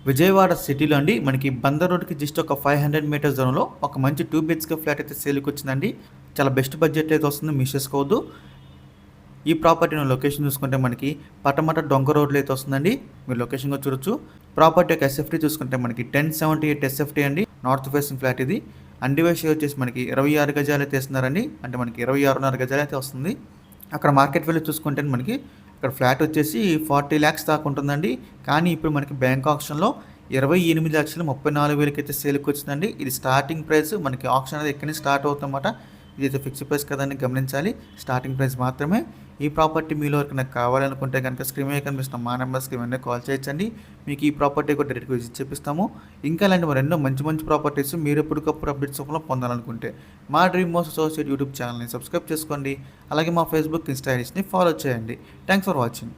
విజయవాడ సిటీలో అండి మనకి బందర్ రోడ్‌కి జస్ట్ ఒక 500 మీటర్స్ దూరంలో ఒక మంచి 2 బిహెచ్‌కే ఫ్లాట్ అయితే సేల్‌కొచ్చిందండి. చాలా బెస్ట్ బడ్జెట్‌లో అయితే వస్తుంది. మిస్ చేసుకోవద్దు. ఈ ప్రాపర్టీ లొకేషన్ చూసుకుంటే మనకి పటమట డొంక రోడ్‌లో అయితే వస్తుందండి. మీరు లొకేషన్ కూడా చూడొచ్చు. ప్రాపర్టీ యొక్క ఎస్ఎఫ్టీ చూసుకుంటే మనకి 1078 ఎస్ఎఫ్టీ అండి. నార్త్ ఫేసింగ్ ఫ్లాట్ ఇది. అండివైస్ వచ్చేసి మనకి 26 గజాలు అయితే ఇస్తున్నారండి. అంటే మనకి 26.5 గజాలు అయితే వస్తుంది. అక్కడ మార్కెట్ వాల్యూ చూసుకుంటే మనకి ఇక్కడ ఫ్లాట్ వచ్చేసి 40 lakhs దాకా ఉంటుందండి. కానీ ఇప్పుడు మనకి బ్యాంక్ ఆప్షన్‌లో 28,34,000కి అయితే సేల్‌కి వచ్చిందండి. ఇది స్టార్టింగ్ ప్రైస్. మనకి ఆప్షన్ అనేది ఇక్కడి నుంచి స్టార్ట్ అవుతుందన్నమాట. ఇదైతే ఫిక్స్డ్ ప్రైస్ కదని గమనించాలి. స్టార్టింగ్ ప్రైస్ మాత్రమే. ఈ ప్రాపర్టీ మీలో ఎవరికైనా కావాలనుకుంటే కనుక స్క్రీన్ మీద కనిపిస్తున్న మా నెంబర్స్కి వెంటనే కాల్ చేయొచ్చండి. మీకు ఈ ప్రాపర్టీ కూడా డైరెక్ట్గా విజిట్ చేపిస్తాము. ఇంకా ఇలాంటి మరెన్నో మంచి మంచి ప్రాపర్టీస్ మీరు ఎప్పటికప్పుడు అప్డేట్స్ రూపంలో పొందాలనుకుంటే మా డ్రీమ్ మోస్ట్ అసోసియేట్ యూట్యూబ్ ఛానల్ని సబ్స్క్రైబ్ చేసుకోండి. అలాగే మా ఫేస్బుక్, ఇన్స్టా ఐడీస్ని ఫాలో చేయండి. Thanks for watching.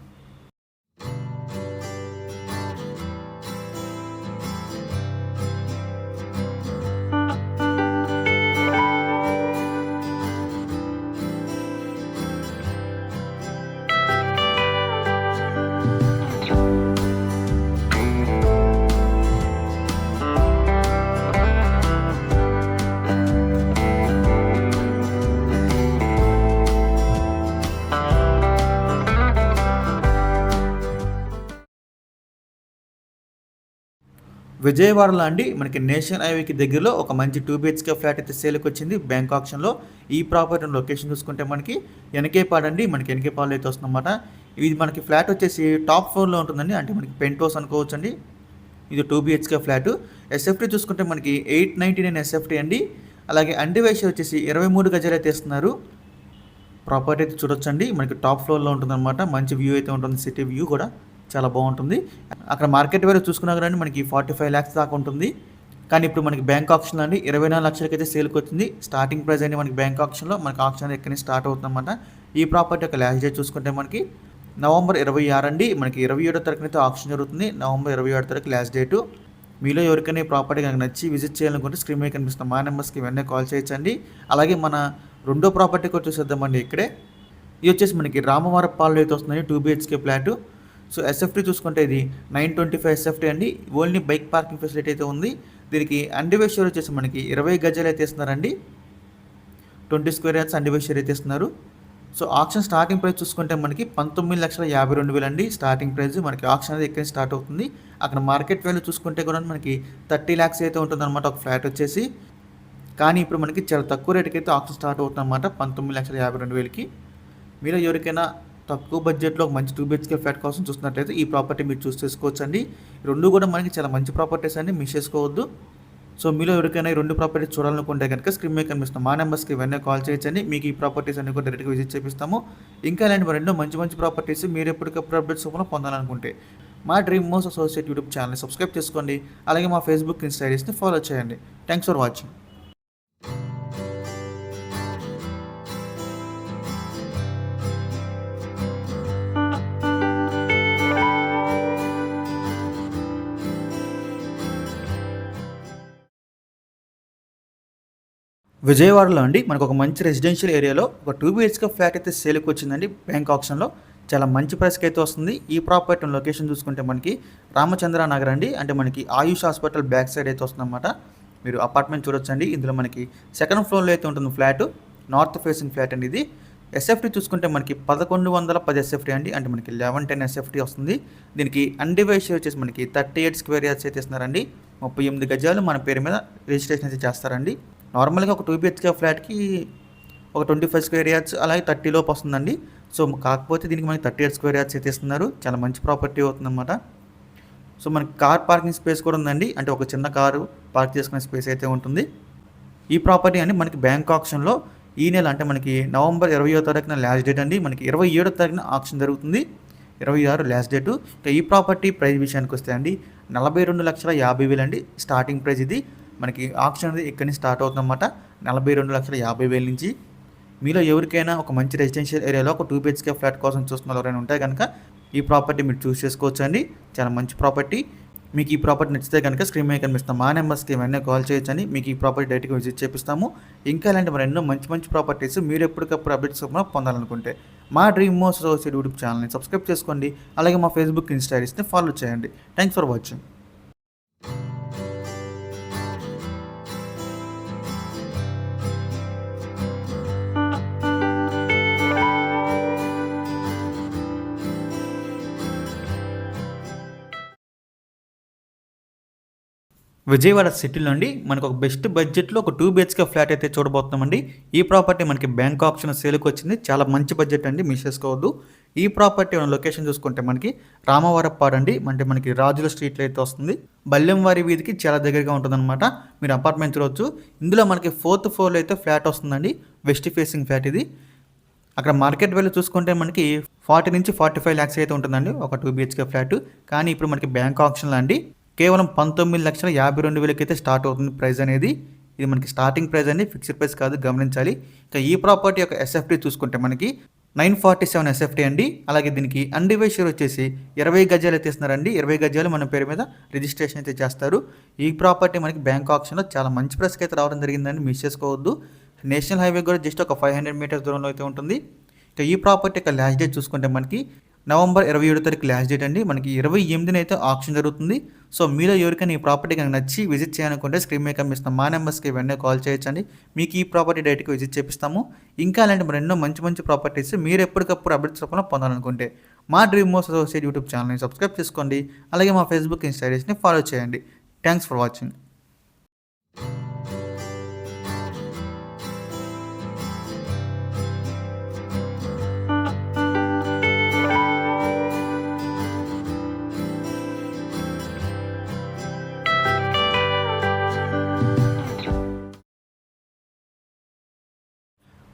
విజయవాడలో అండి మనకి నేషనల్ హైవేకి దగ్గరలో ఒక మంచి 2 బిహెచ్కే ఫ్లాట్ అయితే సేల్కి వచ్చింది బ్యాంక్ ఆప్షన్లో. ఈ ప్రాపర్టీ లొకేషన్ చూసుకుంటే మనకి ఎనకేపాడు అండి. మనకి ఎనకేపాడులో అయితే వస్తుందన్నమాట. ఇది మనకి ఫ్లాట్ వచ్చేసి టాప్ ఫ్లోర్లో ఉంటుందండి. అంటే మనకి పెంట్ హౌస్ అనుకోవచ్చు అండి. ఇది 2 బిహెచ్కే ఫ్లాట్. ఎస్ఎఫ్టీ చూసుకుంటే మనకి 899 ఎస్ఎఫ్టీ అండి. అలాగే అండివైస్ వచ్చేసి 23 గజాలు అయితే ఇస్తున్నారు. ప్రాపర్టీ అయితే చూడొచ్చండి. మనకి టాప్ ఫ్లోర్లో ఉంటుందన్నమాట. మంచి వ్యూ అయితే ఉంటుంది. సిటీ వ్యూ కూడా చాలా బాగుంటుంది. అక్కడ మార్కెట్ వాల్యూ చూసుకున్నా కానీ మనకి 45 lakhs దాకా ఉంటుంది. కానీ ఇప్పుడు మనకి బ్యాంక్ ఆప్షన్లో అండి 24 లక్షలకి అయితే సేల్కి వచ్చింది. స్టార్టింగ్ ప్రైస్ అండి మనకి బ్యాంక్ ఆప్షన్లో. మనకి ఆప్షన్ ఎక్కడి నుంచి స్టార్ట్ అవుతుందన్నమాట. ఈ ప్రాపర్టీ యొక్క లాస్ట్ డేట్ చూసుకుంటే మనకి నవంబర్ 26 అండి. మనకి 27వ తారీఖున అయితే ఆప్షన్ జరుగుతుంది. నవంబర్ 27 తారీఖు లాస్ట్ డేటు. మీలో ఎవరికైనా ఈ ప్రాపర్టీ కనుక నచ్చి విజిట్ చేయాలనుకుంటే స్క్రీన్ మీద కనిపిస్తున్న మా నెంబర్స్కి వెంటనే కాల్ చేయొచ్చండి. అలాగే మన రెండో ప్రాపర్టీ కూడా చూసేద్దామండి. ఇక్కడే ఇది వచ్చేసి మనకి రామవరపాలెంలో అయితే వస్తుందండి 2 బిహెచ్కే ఫ్లాట్. సో ఎస్ఎఫ్టీ చూసుకుంటే ఇది 925 ఎస్ఎఫ్టీ అండి. ఓన్లీ బైక్ పార్కింగ్ ఫెసిలిటీ అయితే ఉంది. దీనికి అండివేషర్ వచ్చేసి మనకి 20 గజాలు అయితే ఇస్తున్నారండి. 20 స్క్వేర్ యార్డ్స్ అండివేషర్ అయితే ఇస్తున్నారు. సో ఆప్షన్ స్టార్టింగ్ ప్రైస్ చూసుకుంటే మనకి 19,52,000 అండి స్టార్టింగ్ ప్రైస్. మనకి ఆప్షన్ అనేది ఎక్కడ స్టార్ట్ అవుతుంది. అక్కడ మార్కెట్ వాల్యూ చూసుకుంటే కూడా మనకి 30 lakhs అయితే ఉంటుందన్నమాట ఒక ఫ్లాట్ వచ్చేసి. కానీ ఇప్పుడు మనకి చాలా తక్కువ రేటుకి అయితే ఆప్షన్ స్టార్ట్ అవుతుందన్నమాట 19,52,000కి. మీరు ఎవరికైనా తక్కువ బడ్జెట్లో ఒక మంచి 2 బిహెచ్కే ఫ్లాట్ కోసం చూస్తున్నట్లయితే ఈ ప్రాపర్టీ మీరు చూస్ చేసుకోవచ్చండి. రెండు కూడా మనకి చాలా మంచి ప్రాపర్టీస్ అండి. మిస్ చేసుకోవద్దు. సో మీలో ఎవరికైనా ఈ 2 ప్రాపర్టీస్ చూడాలనుకుంటే కనుక స్క్రీన్ మీద కనిపిస్తున్న మా నెంబర్స్కి వెంటనే కాల్ చేయొచ్చండి. మీకు ఈ ప్రాపర్టీస్ అన్ని కూడా డైరెక్ట్గా విజిట్ చేపిస్తాము. ఇంకా ఇలాంటి మరెన్నో మంచి మంచి ప్రాపర్టీస్ మీరు ఎప్పటికప్పుడు అప్డేట్స్ రూపంలో పొందాలనుకుంటే మా డ్రీమ్ మోస్ట్ అసోసియేట్ యూట్యూబ్ ఛానల్ని సబ్స్క్రైబ్ చేసుకోండి. అలాగే మా ఫేస్బుక్, ఇన్స్టా ఐడీస్ని ఫాలో చేయండి. Thanks for watching. విజయవాడలో అండి మనకు ఒక మంచి రెసిడెన్షియల్ ఏరియాలో ఒక 2 బిహెచ్కే ఫ్లాట్ అయితే సేల్కి వచ్చిందండి బ్యాంక్ ఆప్షన్లో. చాలా మంచి ప్రైస్కి అయితే వస్తుంది. ఈ ప్రాపర్టీ లొకేషన్ చూసుకుంటే మనకి రామచంద్ర నగర్ అండి. అంటే మనకి ఆయుష్ హాస్పిటల్ బ్యాక్ సైడ్ అయితే వస్తుందన్నమాట. మీరు అపార్ట్మెంట్ చూడొచ్చండి. ఇందులో మనకి సెకండ్ ఫ్లోర్లో అయితే ఉంటుంది ఫ్లాట్. నార్త్ ఫేసింగ్ ఫ్లాట్ అండి ఇది. ఎస్ఎఫ్టీ చూసుకుంటే మనకి 1110 ఎస్ఎఫ్టీ అండి. అంటే మనకి 1110 ఎస్ఎఫ్టీ వస్తుంది. దీనికి అండివైస్ వచ్చేసి మనకి 38 స్క్వేర్ యార్డ్స్ అయితే ఇస్తున్నారండి. 38 గజాలు మన పేరు మీద రిజిస్ట్రేషన్ అయితే చేస్తారండి. నార్మల్గా ఒక 2 బిహెచ్కే ఫ్లాట్కి ఒక 25 స్క్వేర్ యార్డ్స్ అలాగే 30 లోపు వస్తుందండి. సో కాకపోతే దీనికి మనకి 38 స్క్వేర్ యార్డ్స్ అయితే ఇస్తున్నారు. చాలా మంచి ప్రాపర్టీ అవుతుందన్నమాట. సో మనకి కార్ పార్కింగ్ స్పేస్ కూడా ఉందండి. అంటే ఒక చిన్న కారు పార్క్ చేసుకునే స్పేస్ అయితే ఉంటుంది. ఈ ప్రాపర్టీ అండి మనకి బ్యాంక్ ఆప్షన్లో ఈ నెల అంటే మనకి నవంబర్ 20వ తారీఖున లాస్ట్ డేట్ అండి. మనకి 27వ తారీఖున ఆప్షన్ జరుగుతుంది. 26 లాస్ట్ డేటు. ఈ ప్రాపర్టీ ప్రైస్ విషయానికి వస్తే అండి 42,50,000 అండి స్టార్టింగ్ ప్రైస్ ఇది. మనకి ఆప్షన్ అనేది ఇక్కడి నుంచి స్టార్ట్ అవుతుందన్నమాట. 42,50,000 నుంచి. మీలో ఎవరికైనా ఒక మంచి రెసిడెన్షియల్ ఏరియాలో ఒక 2 బిహెచ్కే ఫ్లాట్ కోసం చూస్తున్న ఎవరైనా ఉంటే కనుక ఈ ప్రాపర్టీ మీరు చూస్ చేసుకోవచ్చు అండి. చాలా మంచి ప్రాపర్టీ. మీకు ఈ ప్రాపర్టీ నచ్చితే కనుక స్క్రీన్ మీద కనిపిస్తాం మా నెంబర్స్కి వెంటనే కాల్ చేయొచ్చని మీకు ఈ ప్రాపర్టీ డైరెక్ట్గా విజిట్ చేపిస్తాము. ఇంకా ఇలాంటి మరెన్నో మంచి మంచి ప్రాపర్టీస్ మీరు ఎప్పటికప్పుడు అప్డేట్స్ పొందాలనుకుంటే మా డ్రీమ్ మోస్ట్ అసోసియేట్ యూట్యూబ్ ఛానల్ని సబ్స్క్రైబ్ చేసుకోండి. అలాగే మా ఫేస్బుక్, ఇన్స్టా ఐడీస్ని ఫాలో చేయండి. Thanks for watching. విజయవాడ సిటీలో అండి మనకు ఒక బెస్ట్ బడ్జెట్లో ఒక 2 బిహెచ్‌కే ఫ్లాట్ అయితే చూడబోతున్నామండి. ఈ ప్రాపర్టీ మనకి బ్యాంక్ ఆప్షన్ సేల్‌కి వచ్చింది. చాలా మంచి బడ్జెట్ అండి, మిస్ చేసుకోవద్దు. ఈ ప్రాపర్టీ లొకేషన్ చూసుకుంటే మనకి రామవరప్పాడు అండి. అంటే మనకి రాజుల స్ట్రీట్‌లో అయితే వస్తుంది. బల్లెంవారి వీధికి చాలా దగ్గరగా ఉంటుందన్నమాట. మీరు అపార్ట్మెంట్ చూడొచ్చు. ఇందులో మనకి 4th ఫ్లోర్‌లో అయితే ఫ్లాట్ వస్తుందండి. వెస్ట్ ఫేసింగ్ ఫ్లాట్ ఇది. అక్కడ మార్కెట్ వాల్యూ చూసుకుంటే మనకి 40-45 లాక్స్ అయితే ఉంటుందండి ఒక 2 బిహెచ్‌కే ఫ్లాట్. కానీ ఇప్పుడు మనకి బ్యాంక్ ఆప్షన్‌లో అండి కేవలం 19,52,000 అయితే స్టార్ట్ అవుతుంది ప్రైస్ అనేది. ఇది మనకి స్టార్టింగ్ ప్రైస్ అండి, ఫిక్స్డ్ ప్రైస్ కాదు, గమనించాలి. ఇక ఈ ప్రాపర్టీ యొక్క ఎస్ఎఫ్టీ చూసుకుంటే మనకి 947 ఎస్ఎఫ్టీ అండి. అలాగే దీనికి అన్డివైడ్ షేర్ వచ్చేసి 20 గజాలు అయితే ఇస్తున్నారండి. 20 గజాలు మన పేరు మీద రిజిస్ట్రేషన్ అయితే చేస్తారు. ఈ ప్రాపర్టీ మనకి బ్యాంక్ ఆప్షన్లో చాలా మంచి ప్రైస్కి అయితే రావడం జరిగిందండి, మిస్ చేసుకోవద్దు. నేషనల్ హైవే కూడా జస్ట్ ఒక 500 మీటర్స్ దూరంలో అయితే ఉంటుంది. ఇక ఈ ప్రాపర్టీ యొక్క లాస్ట్ డేట్ చూసుకుంటే మనకి నవంబర్ 27 లాస్ట్ డేట్ అండి. మనకి 28న అయితే ఆప్షన్ జరుగుతుంది. సో మీలో ఎవరికైనా ఈ ప్రాపర్టీ కనుక నచ్చి విజిట్ చేయాలనుకుంటే స్క్రీన్ మీద కనిపిస్తున్న మా నెంబర్స్కి వెంటనే కాల్ చేయొచ్చండి. మీకు ఈ ప్రాపర్టీ డైరెక్ట్గా విజిట్ చేపిస్తాము. ఇంకా అలాంటి మరి ఎన్నో మంచి మంచి ప్రాపర్టీస్ మీరు ఎప్పటికప్పుడు అప్డేట్స్ రూపంలో పొందాలనుకుంటే మా డ్రీమ్ మోస్ అసోసియేట్ యూట్యూబ్ ఛానల్ని సబ్స్క్రైబ్ చేసుకోండి. అలాగే మా ఫేస్బుక్, ఇన్స్టాగ్రామ్ని ఫాలో చేయండి. Thanks for watching.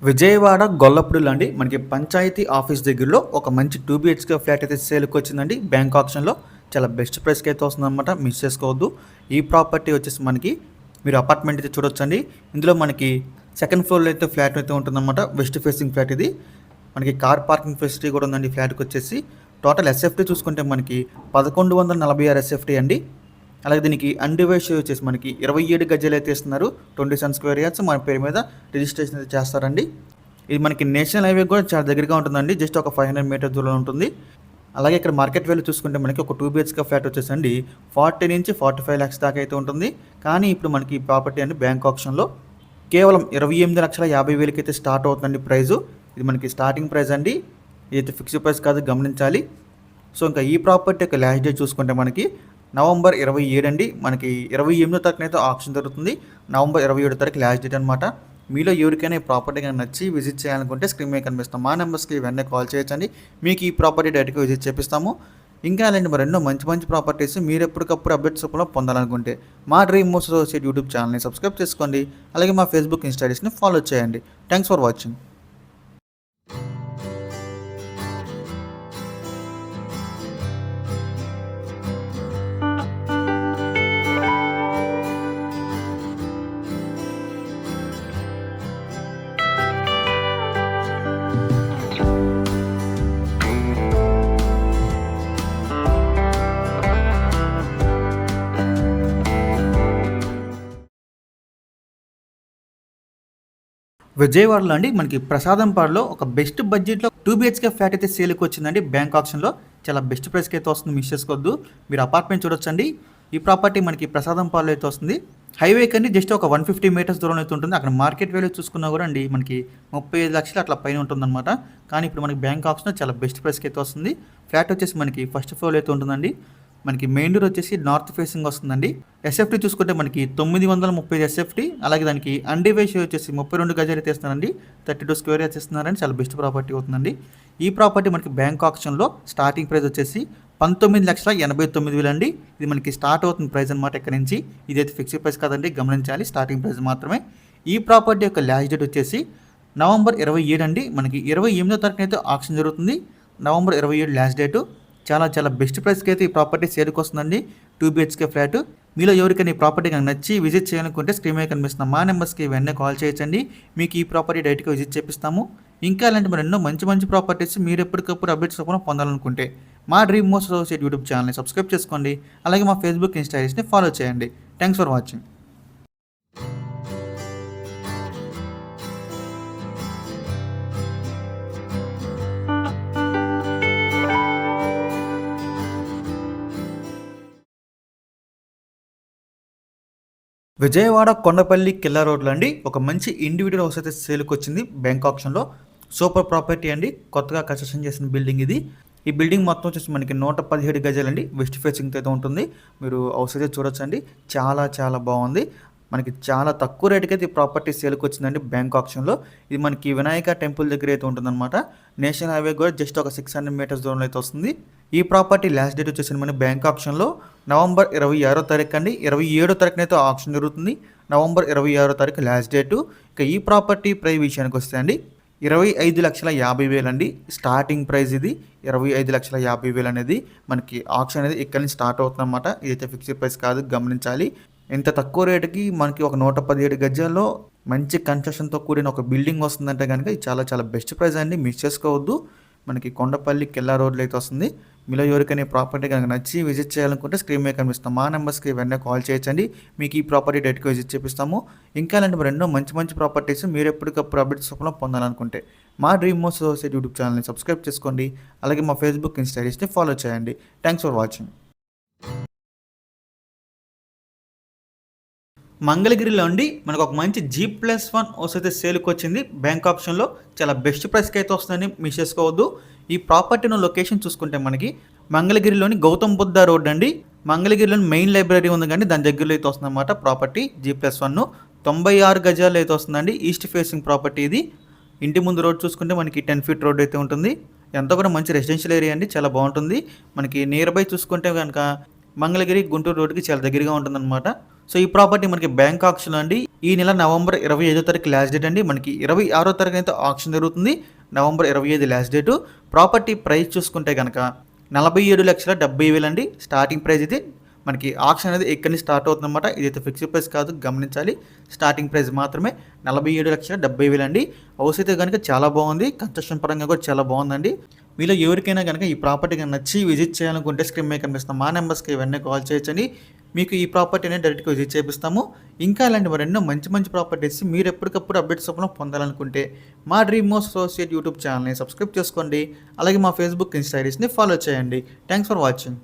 విజయవాడ గొల్లపూడిలో అండి మనకి పంచాయతీ ఆఫీస్ దగ్గరలో ఒక మంచి 2 బిహెచ్కే ఫ్లాట్ అయితే సేల్కి వచ్చిందండి. బ్యాంక్ ఆప్షన్లో చాలా బెస్ట్ ప్రైస్కి అయితే వస్తుందన్నమాట, మిస్ చేసుకోవద్దు. ఈ ప్రాపర్టీ వచ్చేసి మనకి మీరు అపార్ట్మెంట్ అయితే చూడొచ్చండి. ఇందులో మనకి 2nd ఫ్లోర్లో అయితే ఫ్లాట్ అయితే ఉంటుందన్నమాట. వెస్ట్ ఫేసింగ్ ఫ్లాట్ ఇది. మనకి కార్ పార్కింగ్ ఫెసిలిటీ కూడా ఉందండి ఫ్లాట్కి వచ్చేసి. టోటల్ ఎస్ఎఫ్టీ చూసుకుంటే మనకి 1146 ఎస్ఎఫ్టీ అండి. అలాగే దీనికి అన్డివైడ్ షేర్ వచ్చేసి మనకి 27 గజాలు అయితే ఇస్తున్నారు. 27 స్క్వేర్ యార్డ్స్ మన పేరు మీద రిజిస్ట్రేషన్ అయితే చేస్తారండి. ఇది మనకి నేషనల్ హైవే కూడా చాలా దగ్గరగా ఉంటుందండి. జస్ట్ ఒక 500 మీటర్ దూరంలో ఉంటుంది. అలాగే ఇక్కడ మార్కెట్ వాల్యూ చూసుకుంటే మనకి ఒక 2 బిహెచ్కే ఫ్లాట్ వచ్చేసండి 40-45 లాక్స్ దాకా అయితే ఉంటుంది. కానీ ఇప్పుడు మనకి ఈ ప్రాపర్టీ అండి బ్యాంక్ ఆప్షన్లో కేవలం 28,50,000 అయితే స్టార్ట్ అవుతుందండి ప్రైజు. ఇది మనకి స్టార్టింగ్ ప్రైస్ అండి, ఇదైతే ఫిక్స్డ్ ప్రైస్ కాదు, గమనించాలి. సో ఇంకా ఈ ప్రాపర్టీ యొక్క లాస్ట్ డేట్ చూసుకుంటే మనకి నవంబర్ 27 అండి. మనకి 28వ తారీఖున అయితే ఆప్షన్ జరుగుతుంది. నవంబర్ 27 తారీఖు లాస్ట్ డేట్ అనమాట. మీలో ఎవరికైనా ఈ ప్రాపర్టీ కానీ నచ్చి విజిట్ చేయాలనుకుంటే స్క్రీన్ మీద కనిపిస్తాం మా నెంబర్స్కి వెంటనే కాల్ చేయొచ్చండి. మీకు ఈ ప్రాపర్టీ డైరెక్ట్గా విజిట్ చేపిస్తాము. ఇంకా అలాంటి మరి ఎన్నో మంచి మంచి ప్రాపర్టీస్ మీరు ఎప్పటికప్పుడు అప్డేట్స్ రూపంలో పొందాలనుకుంటే మా డ్రీమ్ మోస్ అసోసియేట్ యూట్యూబ్ ఛానల్ని సబ్స్క్రైబ్ చేసుకోండి. అలాగే మా ఫేస్బుక్, ఇన్స్టాగ్రామ్ని ఫాలో చేయండి. Thanks for watching. విజయవాడలో అండి మనకి ప్రసాదంపాడులో ఒక బెస్ట్ బడ్జెట్లో 2 బిహెచ్కే ఫ్లాట్ అయితే సేల్కి వచ్చిందండి. బ్యాంక్ ఆప్షన్లో చాలా బెస్ట్ ప్రైస్కి అయితే వస్తుంది, మిస్ చేసుకోవద్దు. మీరు అపార్ట్మెంట్ చూడొచ్చండి. ఈ ప్రాపర్టీ మనకి ప్రసాదంపాడులో అయితే వస్తుంది. హైవే కండి జస్ట్ ఒక 150 మీటర్స్ దూరంలో అయితే ఉంటుంది. అక్కడ మార్కెట్ వాల్యూ చూసుకున్నా కూడా అండి మనకి 35 లక్షలు అట్లా పైన ఉంటుందన్నమాట. కానీ ఇప్పుడు మనకి బ్యాంక్ ఆప్షన్లో చాలా బెస్ట్ ప్రైస్కి అయితే వస్తుంది. ఫ్లాట్ వచ్చేసి మనకి ఫస్ట్ ఫ్లోర్ అయితే ఉంటుందండి. మనకి మెయిన్ డోర్ వచ్చేసి నార్త్ ఫేసింగ్ వస్తుందండి. ఎస్ఎఫ్టీ చూసుకుంటే మనకి 930 ఎస్ఎఫ్టీ. అలాగే దానికి అన్డివైడ్ షేర్ వచ్చేసి 32 గజాలు అయితే ఇస్తున్నారండి. 32 స్క్వేర్ యార్డ్స్ ఇస్తున్నారని చాలా బెస్ట్ ప్రాపర్టీ అవుతుందండి. ఈ ప్రాపర్టీ మనకి బ్యాంక్ ఆప్షన్లో స్టార్టింగ్ ప్రైస్ వచ్చేసి 19,89,000 అండి. ఇది మనకి స్టార్ట్ అవుతుంది ప్రైస్ అనమాట ఇక్కడ నుంచి. ఇదైతే ఫిక్స్డ్ ప్రైస్ కాదండి, గమనించాలి, స్టార్టింగ్ ప్రైస్ మాత్రమే. ఈ ప్రాపర్టీ యొక్క లాస్ట్ డేట్ వచ్చేసి నవంబర్ 27 అండి. మనకి 28వ తారీఖున అయితే ఆప్షన్ జరుగుతుంది. November 27 last date. చాలా చాలా బెస్ట్ ప్రైస్కి అయితే ఈ ప్రాపర్టీ సేల్కి వస్తుందండి. 2 బిహెచ్కే ఫ్లాట్. మీలో ఎవరికైనా ఈ ప్రాపర్టీ కనుక నచ్చి విజిట్ చేయాలనుకుంటే స్క్రీన్ మీద కనిపిస్తున్న మా నెంబర్స్కి వెంటనే కాల్ చేయొచ్చండి. మీకు ఈ ప్రాపర్టీ డైరెక్ట్గా విజిట్ చేపిస్తాము. ఇంకా అలాంటి మరి ఎన్నో మంచి మంచి ప్రాపర్టీస్ మీరు ఎప్పటికప్పుడు అప్డేట్స్ రూపంలో పొందాలనుకుంటే మా డ్రీమ్ మోస్ అసోసియేట్ యూట్యూబ్ ఛానల్ని సబ్స్క్రైబ్ చేసుకోండి. అలాగే మా ఫేస్బుక్, ఇన్స్టాగ్రామ్ని ఫాలో చేయండి. Thanks for watching. Vijayawada Kondapalli Killa రోడ్లో అండి ఒక మంచి ఇండివిజువల్ హౌస్ అయితే సేల్కి వచ్చింది బ్యాంక్ ఆప్షన్లో. సూపర్ ప్రాపర్టీ అండి, కొత్తగా కన్స్ట్రక్షన్ చేసిన బిల్డింగ్ ఇది. ఈ బిల్డింగ్ మొత్తం వచ్చేసి మనకి 117 గజాలండి. వెస్ట్ ఫేసింగ్తో అయితే ఉంటుంది. మీరు హౌస్ అయితే చూడొచ్చండి. చాలా చాలా బాగుంది. మనకి చాలా తక్కువ రేటుకి అయితే ఈ ప్రాపర్టీ సేల్కి వచ్చిందండి బ్యాంక్ ఆప్షన్లో. ఇది మనకి వినాయక టెంపుల్ దగ్గర అయితే ఉంటుందన్నమాట. నేషనల్ హైవే కూడా జస్ట్ ఒక 600 మీటర్స్ దూరంలో అయితే వస్తుంది. ఈ ప్రాపర్టీ లాస్ట్ డేట్ వచ్చేసి మన బ్యాంక్ ఆప్షన్లో నవంబర్ 26వ తారీఖు అండి. 27వ తారీఖున అయితే ఆప్షన్ జరుగుతుంది. నవంబర్ 26వ తారీఖు లాస్ట్ డేటు. ఇక ఈ ప్రాపర్టీ ప్రైస్ విషయానికి వస్తే అండి 25,50,000 అండి స్టార్టింగ్ ప్రైస్. ఇది 25,50,000 అనేది మనకి ఆప్షన్ అనేది ఇక్కడ నుంచి స్టార్ట్ అవుతుంది అనమాట. ఇదైతే ఫిక్స్డ్ ప్రైస్ కాదు, గమనించాలి. ఇంత తక్కువ రేటుకి మనకి ఒక 117 గజాల్లో మంచి కన్స్ట్రక్షన్తో కూడిన ఒక బిల్డింగ్ వస్తుందంటే కనుక ఇది చాలా చాలా బెస్ట్ ప్రైస్ అండి. మిస్ చేసుకోవద్దు. మనకి కొండపల్లి కిల్లా రోడ్లో అయితే వస్తుంది. మీలో ఎవరికైనా ప్రాపర్టీ కనుక నచ్చి విజిట్ చేయాలనుకుంటే స్క్రీన్ మీద కనిపిస్తాం మా నెంబర్స్కి వెంటనే కాల్ చేయొచ్చండి. మీకు ఈ ప్రాపర్టీ డేట్కి విజిట్ చేపిస్తాము. ఇంకా అలాంటి మరెన్నో మంచి మంచి ప్రాపర్టీస్ మీరు ఎప్పటికప్పుడు అప్డేట్స్ రూపంలో పొందాలనుకుంటే మా డ్రీమ్ మోస్ట్ సొసైటీ యూట్యూబ్ ఛానల్ని సబ్స్క్రైబ్ చేసుకోండి. అలాగే మా ఫేస్బుక్ ఇన్స్టాగ్రామ్ని ఫాలో చేయండి. Thanks for watching. మంగళగిరిలో ఉండి మనకు ఒక మంచి G+1 హౌస్ అయితే సేల్కి వచ్చింది బ్యాంక్ ఆప్షన్లో. చాలా బెస్ట్ ప్రైస్కి అయితే వస్తుందని మిస్ చేసుకోవద్దు. ఈ ప్రాపర్టీのలొకేషన్ చూసుకుంటే మనకి మంగళగిరిలోని గౌతమ్ బుద్ధ రోడ్ అండి. మంగళగిరిలోని మెయిన్ లైబ్రరీ ఉంది కానీ దాని దగ్గరలో అయితే వస్తుందన్నమాట. ప్రాపర్టీ G+1 96 గజాలు అయితే వస్తుందండి. ఈస్ట్ ఫేసింగ్ ప్రాపర్టీ ఇది. ఇంటి ముందు రోడ్ చూసుకుంటే మనకి 10 ఫీట్ రోడ్ అయితే ఉంటుంది. ఎంతో కూడా మంచి రెసిడెన్షియల్ ఏరియా అండి. చాలా బాగుంటుంది. మనకి నియర్ బై చూసుకుంటే కనుక మంగళగిరి గుంటూరు రోడ్కి చాలా దగ్గరగా ఉంటుందన్నమాట. సో ఈ ప్రాపర్టీ మనకి బ్యాంక్ ఆప్షన్ అండి. ఈ నెల నవంబర్ 25వ తారీఖు లాస్ట్ డేట్ అండి. మనకి 26వ తారీఖు అయితే ఆప్షన్ జరుగుతుంది. November 25 last date. Property price చూసుకుంటే కనుక 47,70,000 అండి స్టార్టింగ్ ప్రైస్. ఇది మనకి ఆప్షన్ అనేది ఇక్కడి నుంచి స్టార్ట్ అవుతుందన్నమాట. ఇదైతే ఫిక్స్డ్ ప్రైస్ కాదు, గమనించాలి. స్టార్టింగ్ ప్రైస్ మాత్రమే 47,70,000 అండి. హౌస్ అయితే కనుక చాలా బాగుంది. కన్స్ట్రక్షన్ పరంగా కూడా చాలా బాగుందండి. మీలో ఎవరికైనా కనుక ఈ ప్రాపర్టీ కనుక నచ్చి విజిట్ చేయాలనుకుంటే స్క్రీన్ మీద కనిపిస్తాం మా నెంబర్స్కి వెంటనే కాల్ చేయొచ్చండి. మీకు ఈ ప్రాపర్టీని డైరెక్ట్గా విజిట్ చేపిస్తాము. ఇంకా ఇలాంటి మరెన్నో మంచి మంచి ప్రాపర్టీస్ మీరు ఎప్పటికప్పుడు అప్డేట్స్ రూపంలో పొందాలనుకుంటే మా డ్రీమ్ మోస్ట్ అసోసియేట్ యూట్యూబ్ ఛానల్ని సబ్స్క్రైబ్ చేసుకోండి. అలాగే మా ఫేస్బుక్ ఇన్స్టాగ్రామ్ని ఫాలో చేయండి. Thanks for watching.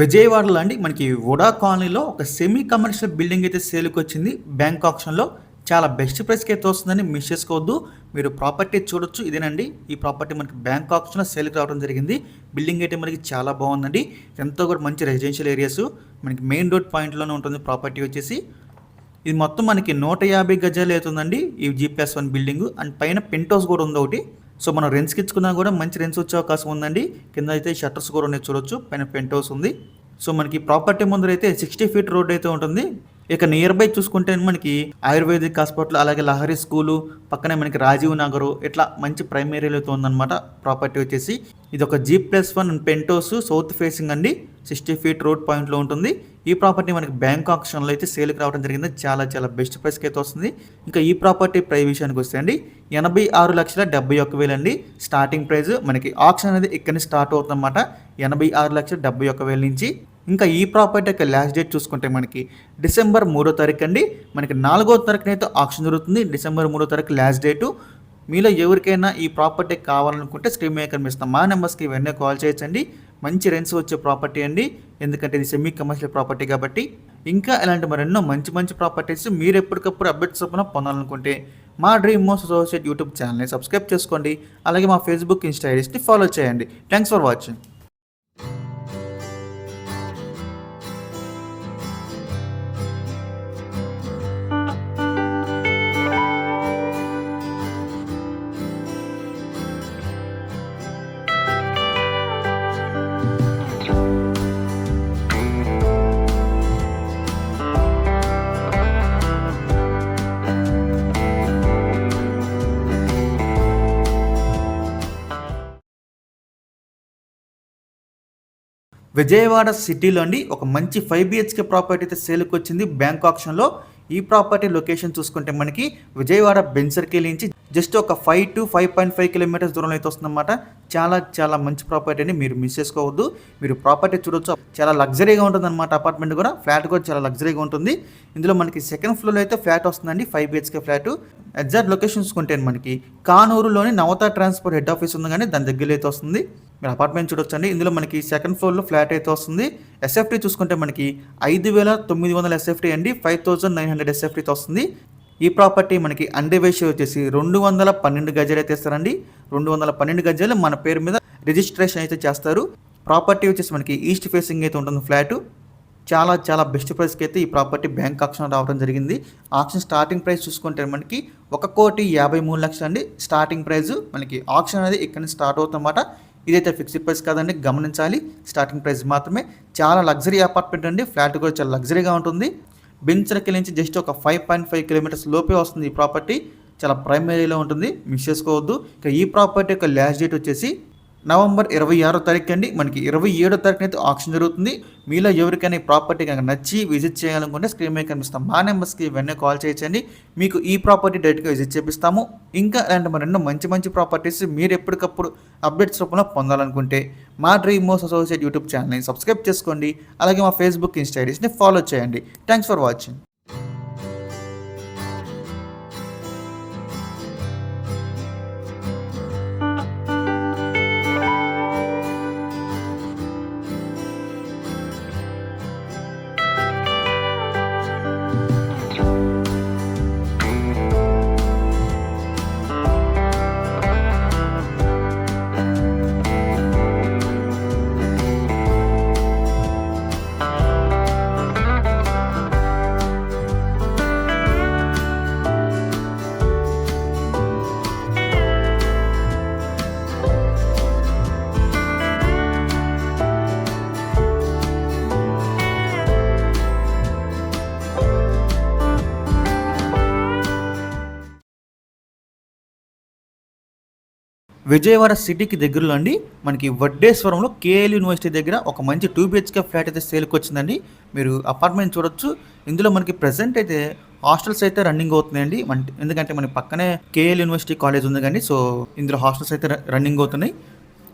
విజయవాడలో అండి మనకి వుడా కాలనీలో ఒక సెమీ కమర్షియల్ బిల్డింగ్ అయితే సేల్కి వచ్చింది బ్యాంక్ ఆప్షన్లో. చాలా బెస్ట్ ప్రైస్కి అయితే వస్తుందని మిస్ చేసుకోవద్దు. మీరు ప్రాపర్టీ చూడొచ్చు. ఇదేనండి ఈ ప్రాపర్టీ మనకి బ్యాంక్ ఆప్షన్లో సేల్కి రావడం జరిగింది. బిల్డింగ్ అయితే మనకి చాలా బాగుందండి. ఎంతో కూడా మంచి రెసిడెన్షియల్ ఏరియాస్ మనకి మెయిన్ రోడ్ పాయింట్లోనే ఉంటుంది ప్రాపర్టీ వచ్చేసి. ఇది మొత్తం మనకి 150 గజాలు అవుతుందండి ఈ G+1 బిల్డింగ్. అండ్ పైన పెంట్ హౌస్ కూడా ఉంది ఒకటి. సో మనం రెంట్స్కి ఇచ్చుకున్నా కూడా మంచి రెంట్స్ వచ్చే అవకాశం ఉందండి. కింద అయితే షట్టర్స్ కూడా ఉన్నాయి చూడొచ్చు. పైన పెంట్ హౌస్ ఉంది. సో మనకి ప్రాపర్టీ ముందర అయితే 60 ఫీట్ రోడ్ అయితే ఉంటుంది. ఇక నియర్ బై చూసుకుంటే మనకి ఆయుర్వేదిక్ హాస్పిటల్, అలాగే లహరి స్కూలు, పక్కనే మనకి రాజీవ్ నగరు, ఇట్లా మంచి ప్రైమ్ ఏరియాలో ఉందన్నమాట ప్రాపర్టీ వచ్చేసి. ఇది ఒక G+1 pent house south facing అండి. 60 ఫీట్ రోడ్ పాయింట్లో ఉంటుంది. ఈ ప్రాపర్టీ మనకి బ్యాంక్ ఆప్షన్లో అయితే సేల్కి రావడం జరిగింది. చాలా చాలా బెస్ట్ ప్రైస్కి అయితే వస్తుంది. ఇంకా ఈ ప్రాపర్టీ ప్రైస్ విషయానికి వస్తే అండి 86,71,000 అండి స్టార్టింగ్ ప్రైస్. మనకి ఆప్షన్ అనేది ఇక్కడి నుంచి స్టార్ట్ అవుతుందన్నమాట. 86,71,000 నుంచి. ఇంకా ఈ ప్రాపర్టీ యొక్క లాస్ట్ డేట్ చూసుకుంటే మనకి డిసెంబర్ 3వ తారీఖు అండి. మనకి 4వ తారీఖున అయితే ఆప్షన్ జరుగుతుంది. డిసెంబర్ 3వ తారీఖు లాస్ట్ డేటు. మీలో ఎవరికైనా ఈ ప్రాపర్టీ కావాలనుకుంటే స్క్రీన్ మీద కనిపిస్తాం మా నెంబర్స్కి వెంటనే కాల్ చేయొచ్చండి. మంచి రెంట్స్ వచ్చే ప్రాపర్టీ అండి. ఎందుకంటే ఇది సెమీ కమర్షియల్ ప్రాపర్టీ కాబట్టి. ఇంకా ఇలాంటి మరెన్నో మంచి మంచి ప్రాపర్టీస్ మీరు ఎప్పటికప్పుడు అప్డేట్స్ చొప్పున పొందాలనుకుంటే మా డ్రీమ్ మోస్ట్ అసోసియేట్ యూట్యూబ్ ఛానల్ని సబ్స్క్రైబ్ చేసుకోండి. అలాగే మా ఫేస్బుక్ ఇన్స్టాగ్రామ్ని ఫాలో చేయండి. Thanks for watching. విజయవాడ సిటీలో అండి ఒక మంచి 5 BHK ప్రాపర్టీ అయితే సేల్కి వచ్చింది బ్యాంక్ ఆప్షన్లో. ఈ ప్రాపర్టీ లొకేషన్ చూసుకుంటే మనకి విజయవాడ బెంజ్ సర్కిల్ నుంచి జస్ట్ ఒక 5 to 5.5 కిలోమీటర్స్ దూరంలో అయితే వస్తుందన్నమాట. చాలా చాలా మంచి ప్రాపర్టీని మీరు మిస్ చేసుకోవద్దు. మీరు ప్రాపర్టీ చూడొచ్చు, చాలా లగ్జరీగా ఉంటుంది అనమాట. అపార్ట్మెంట్ కూడా, ఫ్లాట్ కూడా చాలా లగ్జరీగా ఉంటుంది. ఇందులో మనకి సెకండ్ ఫ్లోర్లో అయితే ఫ్లాట్ వస్తుందండి, 5 BHK ఫ్లాట్. ఎగ్జాక్ట్ లొకేషన్ చూసుకుంటే మనకి కానూరులోని నవత ట్రాన్స్పోర్ట్ హెడ్ ఆఫీస్ ఉంది, కానీ దాని దగ్గర అయితే వస్తుంది. మీరు అపార్ట్మెంట్ చూడొచ్చండి. ఇందులో మనకి సెకండ్ ఫ్లోర్లో ఫ్లాట్ అయితే వస్తుంది. ఎస్ఎఫ్టీ చూసుకుంటే మనకి 5,900 ఎస్ఎఫ్టీ అండి, 5,900 ఎస్ఎఫ్టీతో వస్తుంది. ఈ ప్రాపర్టీ మనకి అండర్ రేషియో వచ్చేసి 212 గజాలు అయితే ఇస్తారండి. 212 గజాలు మన పేరు మీద రిజిస్ట్రేషన్ అయితే చేస్తారు. ప్రాపర్టీ వచ్చేసి మనకి ఈస్ట్ ఫేసింగ్ అయితే ఉంటుంది ఫ్లాట్. చాలా చాలా బెస్ట్ ప్రైస్కి అయితే ఈ ప్రాపర్టీ బ్యాంక్ ఆక్షన్ రావడం జరిగింది. ఆక్షన్ స్టార్టింగ్ ప్రైస్ చూసుకుంటే మనకి 1,53,00,000 అండి స్టార్టింగ్ ప్రైస్. మనకి ఆక్షన్ అనేది ఇక్కడ నుంచి స్టార్ట్ అవుతుందన్నమాట. ఇదైతే ఫిక్స్డ్ ప్రైస్ కాదండి, గమనించాలి. స్టార్టింగ్ ప్రైస్ మాత్రమే. చాలా లగ్జరీ అపార్ట్మెంట్ అండి, ఫ్లాట్ కూడా చాలా లగ్జరీగా ఉంటుంది. బెంజ్ సర్కిల్ నుంచి జస్ట్ ఒక 5.5 కిలోమీటర్స్ లోపే వస్తుంది ఈ ప్రాపర్టీ. చాలా ప్రైమ్ ఏరియాలో ఉంటుంది, మిస్ చేసుకోవద్దు. ఇక ఈ ప్రాపర్టీ యొక్క లాస్ట్ డేట్ వచ్చేసి నవంబర్ 26వ తారీఖు అండి. మనకి 27వ తారీఖున అయితే ఆక్షన్ జరుగుతుంది. మీలో ఎవరికైనా ఈ ప్రాపర్టీ కనుక నచ్చి విజిట్ చేయాలనుకుంటే స్క్రీన్ మీద కనిపిస్తాం మా నెంబర్స్కి వెంటనే కాల్ చేయొచ్చండి. మీకు ఈ ప్రాపర్టీ డైరెక్ట్గా విజిట్ చేపిస్తాము. ఇంకా అలాంటి మరెన్నో మంచి మంచి ప్రాపర్టీస్ మీరు ఎప్పటికప్పుడు అప్డేట్స్ రూపంలో పొందాలనుకుంటే మా డ్రీమ్ హౌస్ అసోసియేట్ యూట్యూబ్ ఛానల్ని సబ్స్క్రైబ్ చేసుకోండి. అలాగే మా ఫేస్బుక్, ఇన్స్టా ఐడీస్ని ఫాలో చేయండి. Thanks for watching. విజయవాడ సిటీకి దగ్గరలో అండి మనకి వడ్డేశ్వరంలో కేఎల్ యూనివర్సిటీ దగ్గర ఒక మంచి 2 BHK ఫ్లాట్ అయితే సేల్కి వచ్చిందండి. మీరు అపార్ట్మెంట్ చూడొచ్చు. ఇందులో మనకి ప్రెసెంట్ అయితే హాస్టల్స్ అయితే రన్నింగ్ అవుతున్నాయండి. ఎందుకంటే మన పక్కనే కేఎల్ యూనివర్సిటీ కాలేజ్ ఉంది కానీ, సో ఇందులో హాస్టల్స్ అయితే రన్నింగ్ అవుతున్నాయి.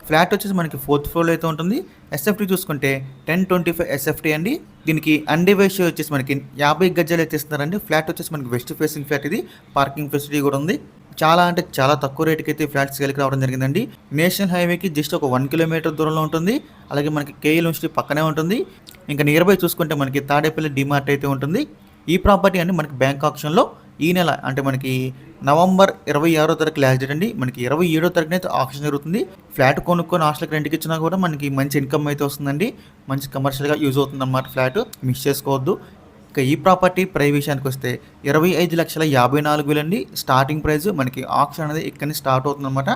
ఫ్లాట్ వచ్చేసి మనకి 4th ఫ్లోర్లో అయితే ఉంటుంది. ఎస్ఎఫ్టీ చూసుకుంటే 1025 ఎస్ఎఫ్టీ అండి. దీనికి అండర్ రేషియో వచ్చేసి మనకి 50 గజాలు అయితే ఇస్తున్నారండి. ఫ్లాట్ వచ్చేసి మనకి వెస్ట్ ఫేసింగ్ ఫ్లాట్. ఇది పార్కింగ్ ఫెసిలిటీ కూడా ఉంది. చాలా అంటే చాలా తక్కువ రేటుకి అయితే ఫ్లాట్ సేల్కి రావడం జరిగిందండి. నేషనల్ హైవేకి జస్ట్ ఒక 1 కిలోమీటర్ దూరంలో ఉంటుంది. అలాగే మనకి కేఎల్ యూనివర్సిటీ పక్కనే ఉంటుంది. ఇంకా నియర్ బై చూసుకుంటే మనకి తాడేపల్లి డిమార్ట్ అయితే ఉంటుంది. ఈ ప్రాపర్టీ అండి మనకి బ్యాంక్ ఆక్షన్లో ఈ నెల అంటే మనకి నవంబర్ 26వ తారీఖు లాస్ట్ డేట్ అండి. మనకి 27వ తారీఖున అయితే ఆక్షన్ జరుగుతుంది. ఫ్లాట్ కొనుక్కొని హాస్టల్కి రెంట్కి ఇచ్చినా కూడా మనకి మంచి ఇన్కమ్ అయితే వస్తుందండి. మంచి కమర్షియల్గా యూజ్ అవుతుంది అన్నమాట. ఫ్లాట్ మిస్ చేసుకోవద్దు. ఇక ఈ ప్రాపర్టీ ప్రైస్ విషయానికి వస్తే 25,54,000 అండి స్టార్టింగ్ ప్రైస్. మనకి ఆక్షన్ అనేది ఇక్కడ నుంచి స్టార్ట్ అవుతుంది అనమాట.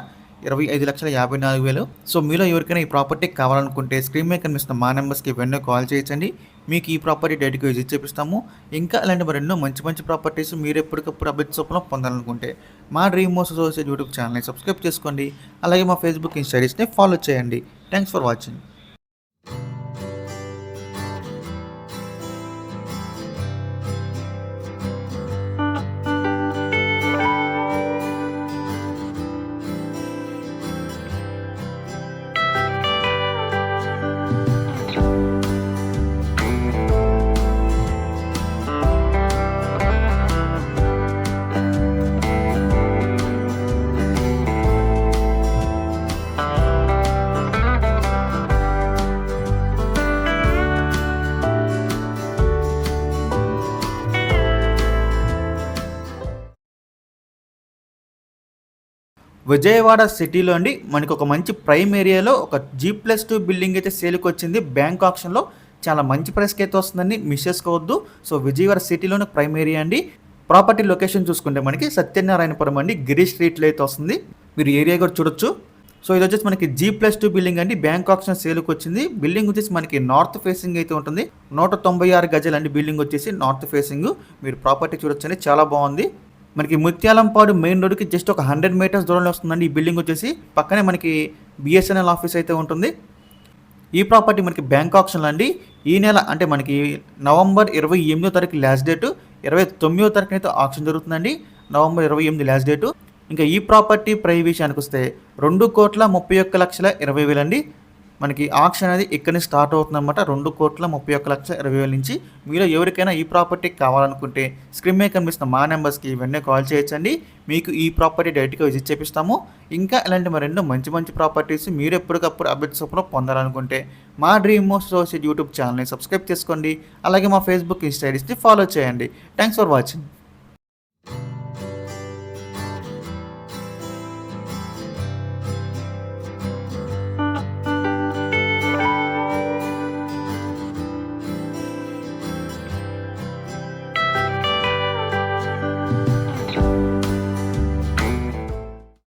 25,54,000. సో మీలో ఎవరికైనా ఈ ప్రాపర్టీ కావాలనుకుంటే స్క్రీన్ మీద కనిపిస్తున్న మా నెంబర్స్కి వెంటనే కాల్ చేయొచ్చండి. మీకు ఈ ప్రాపర్టీ డైరెక్ట్గా విజిట్ చేపిస్తాము. ఇంకా అలాంటి మరెన్నో మంచి మంచి ప్రాపర్టీస్ మీరు ఎప్పటికప్పుడు అప్డేట్స్ రూపంలో పొందాలనుకుంటే మా డ్రీమ్ హౌస్ అసోసియేట్ యూట్యూబ్ ఛానల్ని సబ్స్క్రైబ్ చేసుకోండి. అలాగే మా ఫేస్బుక్, ఇన్స్టా ఐడీస్ని ఫాలో చేయండి. Thanks for watching. విజయవాడ సిటీలో అండి మనకి ఒక మంచి ప్రైమ్ ఏరియాలో ఒక G+2 బిల్డింగ్ అయితే సేల్కి వచ్చింది. బ్యాంక్ ఆక్షన్లో చాలా మంచి ప్రైస్కి అయితే వస్తుందండి, మిస్ చేసుకోవద్దు. సో విజయవాడ సిటీలోనే ప్రైమ్ ఏరియా అండి. ప్రాపర్టీ లొకేషన్ చూసుకుంటే మనకి సత్యనారాయణపురం అండి, గిరి స్ట్రీట్లో అయితే వస్తుంది. మీరు ఏరియా కూడా చూడొచ్చు. సో ఇది వచ్చేసి మనకి G+2 బిల్డింగ్ అండి. బ్యాంక్ ఆక్షన్ సేల్కి వచ్చింది. బిల్డింగ్ వచ్చేసి మనకి నార్త్ ఫేసింగ్ అయితే ఉంటుంది. 196 గజాలు అండి బిల్డింగ్ వచ్చేసి నార్త్ ఫేసింగ్. మీరు ప్రాపర్టీ చూడొచ్చండి, చాలా బాగుంది. మనకి ముత్యాలంపాడు మెయిన్ రోడ్కి జస్ట్ ఒక 100 మీటర్స్ దూరంలో వస్తుందండి ఈ బిల్డింగ్ వచ్చేసి. పక్కనే మనకి BSNL ఆఫీస్ అయితే ఉంటుంది. ఈ ప్రాపర్టీ మనకి బ్యాంక్ ఆక్షన్లో అండి ఈ నెల అంటే మనకి నవంబర్ 28వ తారీఖు లాస్ట్ డేట్. 29వ తారీఖున అయితే ఆక్షన్ జరుగుతుందండి. November 28 last date. ఇంకా ఈ ప్రాపర్టీ ప్రైస్ విషయానికి వస్తే 2,31,20,000 అండి. మనకి ఆక్షన్ అనేది ఇక్కడ నుంచి స్టార్ట్ అవుతుందన్నమాట. 2,31,20,000 నుంచి. మీలో ఎవరికైనా ఈ ప్రాపర్టీ కావాలనుకుంటే స్క్రీన్ మీద కనిపిస్తున్న మా నెంబర్స్కి ఇవన్నీ కాల్ చేయొచ్చండి. మీకు ఈ ప్రాపర్టీ డైరెక్ట్గా విజిట్ చేపిస్తాము. ఇంకా ఇలాంటి మరెన్నో మంచి మంచి ప్రాపర్టీస్ మీరు ఎప్పటికప్పుడు అప్డేట్స్ చొప్పున పొందాలనుకుంటే మా డ్రీమ్ మోస్ట్ అసోసియేట్ యూట్యూబ్ ఛానల్ని సబ్స్క్రైబ్ చేసుకోండి. అలాగే మా ఫేస్బుక్ ఇన్స్టా ఐడీస్ని ఫాలో చేయండి. Thanks for watching.